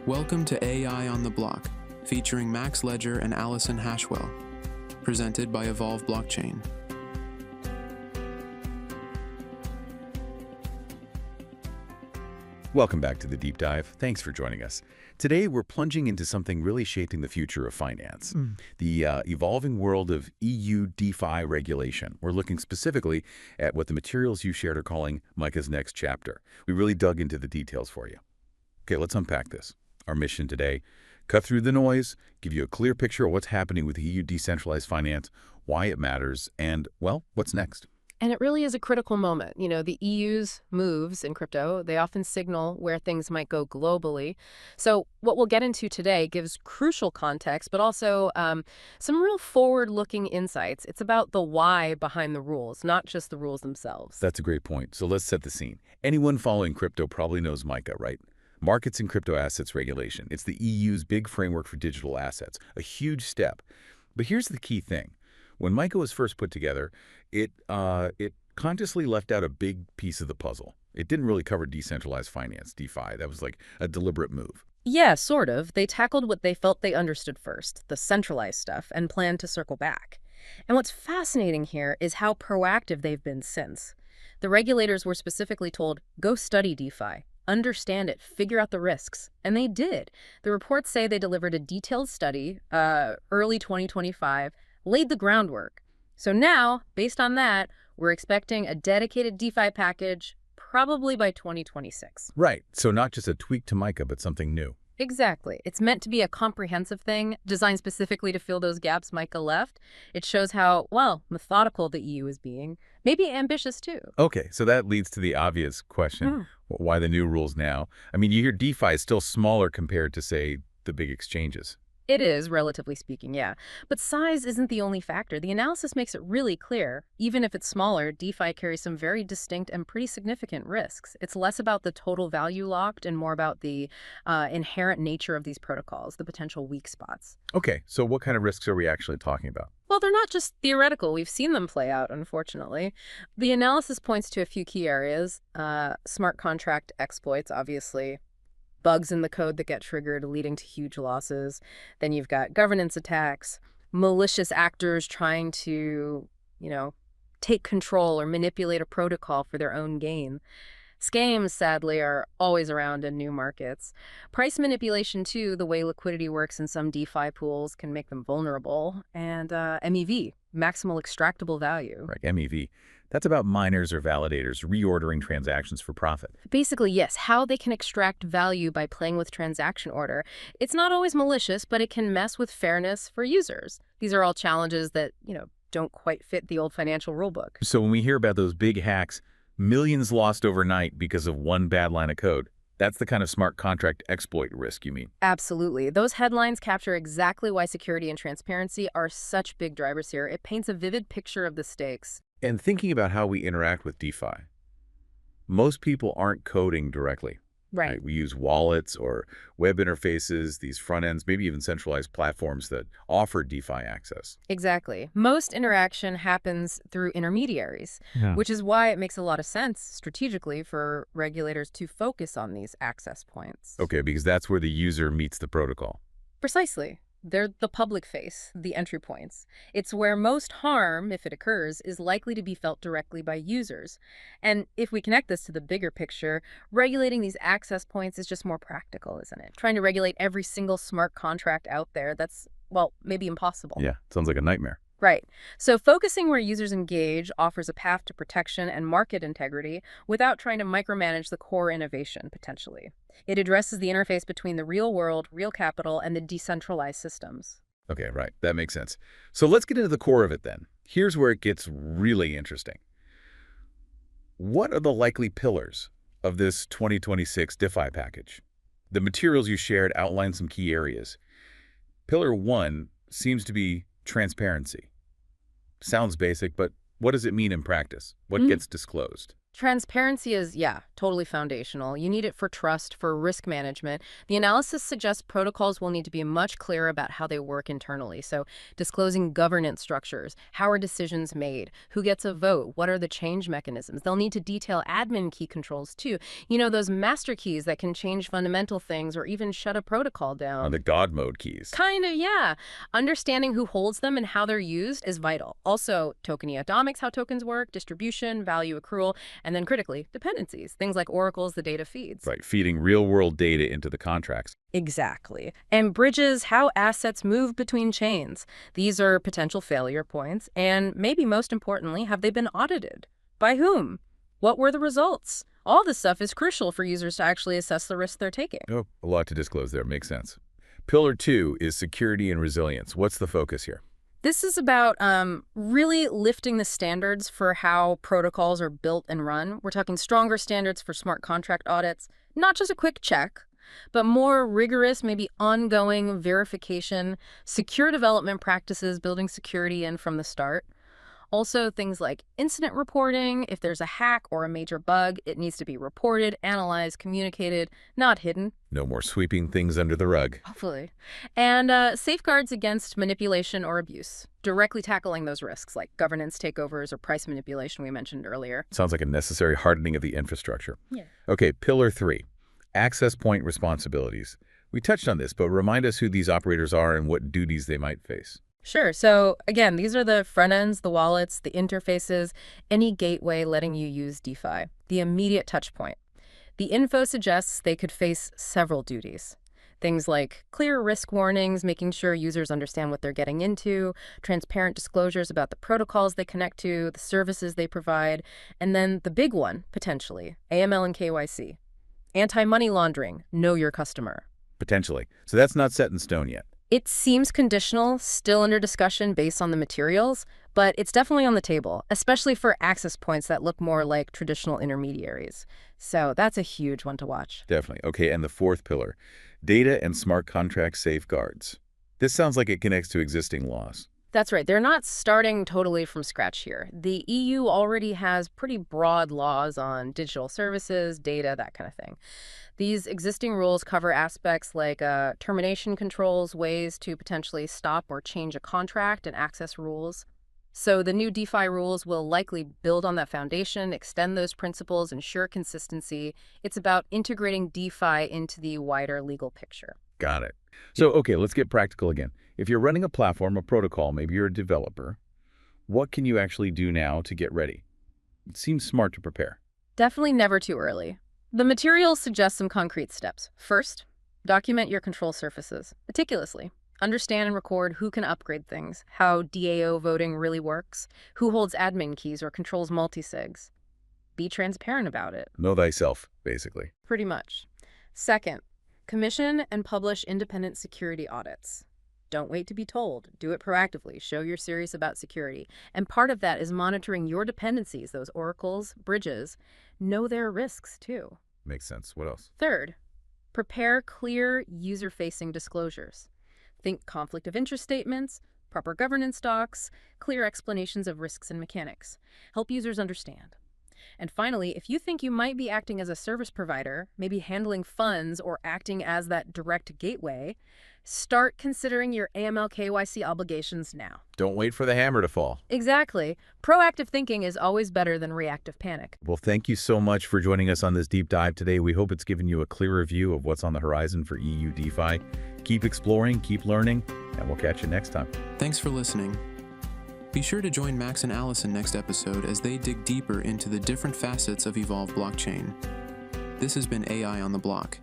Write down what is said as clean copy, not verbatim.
Welcome to AI on the Block, featuring Max Ledger and Allison Hashwell, presented by Evolve Blockchain. Welcome back to the Deep Dive. Thanks for joining us. Today, we're plunging into something really shaping the future of finance, the evolving world of EU DeFi regulation. We're looking specifically at what the materials you shared are calling MiCA's next chapter. We really dug into the details for you. Okay, let's unpack this. Our mission today, cut through the noise, give you a clear picture of what's happening with EU decentralized finance, why it matters, and, well, what's next. And it really is a critical moment. You know, the EU's moves in crypto, they often signal where things might go globally. So what we'll get into today gives crucial context, but also some real forward-looking insights. It's about the why behind the rules, not just the rules themselves. That's a great point. So let's set the scene. Anyone following crypto probably knows MiCA, right? Markets and Crypto Assets Regulation. It's the EU's big framework for digital assets, a huge step. But here's the key thing. When MiCA was first put together, it consciously left out a big piece of the puzzle. It didn't really cover decentralized finance, DeFi. That was like a deliberate move. Yeah, sort of. They tackled what they felt they understood first, the centralized stuff, and planned to circle back. And what's fascinating here is how proactive they've been since. The regulators were specifically told, go study DeFi. Understand it, figure out the risks. And they did. The reports say they delivered a detailed study, early 2025, laid the groundwork. So now, based on that, we're expecting a dedicated DeFi package probably by 2026. Right. So not just a tweak to MiCA, but something new. Exactly. It's meant to be a comprehensive thing, designed specifically to fill those gaps MiCA left. It shows how, well, methodical the EU is being, maybe ambitious too. Okay, so that leads to the obvious question, why the new rules now? I mean, you hear DeFi is still smaller compared to, say, the big exchanges. It is, relatively speaking, yeah. But size isn't the only factor. The analysis makes it really clear. Even if it's smaller, DeFi carries some very distinct and pretty significant risks. It's less about the total value locked and more about the inherent nature of these protocols, the potential weak spots. Okay, so what kind of risks are we actually talking about? Well, they're not just theoretical. We've seen them play out, unfortunately. The analysis points to a few key areas. Smart contract exploits, obviously. Bugs in the code that get triggered, leading to huge losses. Then you've got governance attacks, malicious actors trying to, take control or manipulate a protocol for their own gain. Scams, sadly, are always around in new markets. Price manipulation, too, the way liquidity works in some DeFi pools can make them vulnerable. And MEV, maximal extractable value. Right, MEV. That's about miners or validators reordering transactions for profit. Basically, yes, how they can extract value by playing with transaction order. It's not always malicious, but it can mess with fairness for users. These are all challenges that, don't quite fit the old financial rulebook. So when we hear about those big hacks, millions lost overnight because of one bad line of code, that's the kind of smart contract exploit risk you mean? Absolutely. Those headlines capture exactly why security and transparency are such big drivers here. It paints a vivid picture of the stakes. And thinking about how we interact with DeFi, most people aren't coding directly. Right. We use wallets or web interfaces, these front ends, maybe even centralized platforms that offer DeFi access. Exactly. Most interaction happens through intermediaries, which is why it makes a lot of sense strategically for regulators to focus on these access points. Okay, because that's where the user meets the protocol. Precisely. They're the public face, the entry points. It's where most harm, if it occurs, is likely to be felt directly by users. And if we connect this to the bigger picture, regulating these access points is just more practical, isn't it? Trying to regulate every single smart contract out there, that's, well, maybe impossible. Yeah, sounds like a nightmare. Right. So focusing where users engage offers a path to protection and market integrity without trying to micromanage the core innovation, potentially. It addresses the interface between the real world, real capital, and the decentralized systems. Okay, right. That makes sense. So let's get into the core of it then. Here's where it gets really interesting. What are the likely pillars of this 2026 DeFi package? The materials you shared outline some key areas. Pillar 1 seems to be transparency. Sounds basic, but what does it mean in practice? What gets disclosed? Transparency is, yeah, totally foundational. You need it for trust, for risk management. The analysis suggests protocols will need to be much clearer about how they work internally. So disclosing governance structures, how are decisions made, who gets a vote, what are the change mechanisms. They'll need to detail admin key controls too. You know, those master keys that can change fundamental things or even shut a protocol down. The God mode keys. Kind of, yeah. Understanding who holds them and how they're used is vital. Also, tokenomics, how tokens work, distribution, value accrual, and then critically, dependencies, things like oracles, the data feeds. Right, feeding real-world data into the contracts. Exactly. And bridges, how assets move between chains. These are potential failure points. And maybe most importantly, have they been audited? By whom? What were the results? All this stuff is crucial for users to actually assess the risk they're taking. Oh, a lot to disclose there. Makes sense. Pillar 2 is security and resilience. What's the focus here? This is about really lifting the standards for how protocols are built and run. We're talking stronger standards for smart contract audits, not just a quick check, but more rigorous, maybe ongoing verification, secure development practices, building security in from the start. Also, things like incident reporting. If there's a hack or a major bug, it needs to be reported, analyzed, communicated, not hidden. No more sweeping things under the rug. Hopefully. And safeguards against manipulation or abuse, directly tackling those risks like governance takeovers or price manipulation we mentioned earlier. Sounds like a necessary hardening of the infrastructure. Yeah. Okay, Pillar 3, access point responsibilities. We touched on this, but remind us who these operators are and what duties they might face. Sure. So again, these are the front ends, the wallets, the interfaces, any gateway letting you use DeFi, the immediate touch point. The info suggests they could face several duties. Things like clear risk warnings, making sure users understand what they're getting into, transparent disclosures about the protocols they connect to, the services they provide, and then the big one, potentially, AML and KYC. Anti-money laundering, know your customer. Potentially. So that's not set in stone yet. It seems conditional, still under discussion based on the materials, but it's definitely on the table, especially for access points that look more like traditional intermediaries. So that's a huge one to watch. Definitely. Okay, and the fourth pillar, data and smart contract safeguards. This sounds like it connects to existing laws. That's right. They're not starting totally from scratch here. The EU already has pretty broad laws on digital services, data, that kind of thing. These existing rules cover aspects like termination controls, ways to potentially stop or change a contract, and access rules. So the new DeFi rules will likely build on that foundation, extend those principles, ensure consistency. It's about integrating DeFi into the wider legal picture. Got it. So, okay, let's get practical again. If you're running a platform, a protocol, maybe you're a developer, what can you actually do now to get ready? It seems smart to prepare. Definitely never too early. The materials suggest some concrete steps. First, document your control surfaces meticulously. Understand and record who can upgrade things, how DAO voting really works, who holds admin keys or controls multisigs. Be transparent about it. Know thyself, basically. Pretty much. Second, commission and publish independent security audits. Don't wait to be told. Do it proactively. Show you're serious about security. And part of that is monitoring your dependencies, those oracles, bridges. Know their risks, too. Makes sense. What else? Third, prepare clear user-facing disclosures. Think conflict of interest statements, proper governance docs, clear explanations of risks and mechanics. Help users understand. And finally, if you think you might be acting as a service provider, maybe handling funds or acting as that direct gateway, start considering your AML KYC obligations now. Don't wait for the hammer to fall. Exactly. Proactive thinking is always better than reactive panic. Well, thank you so much for joining us on this deep dive today. We hope it's given you a clearer view of what's on the horizon for EU DeFi. Keep exploring, keep learning, and we'll catch you next time. Thanks for listening. Be sure to join Max and Allison next episode as they dig deeper into the different facets of Evolve blockchain. This has been AI on the Block.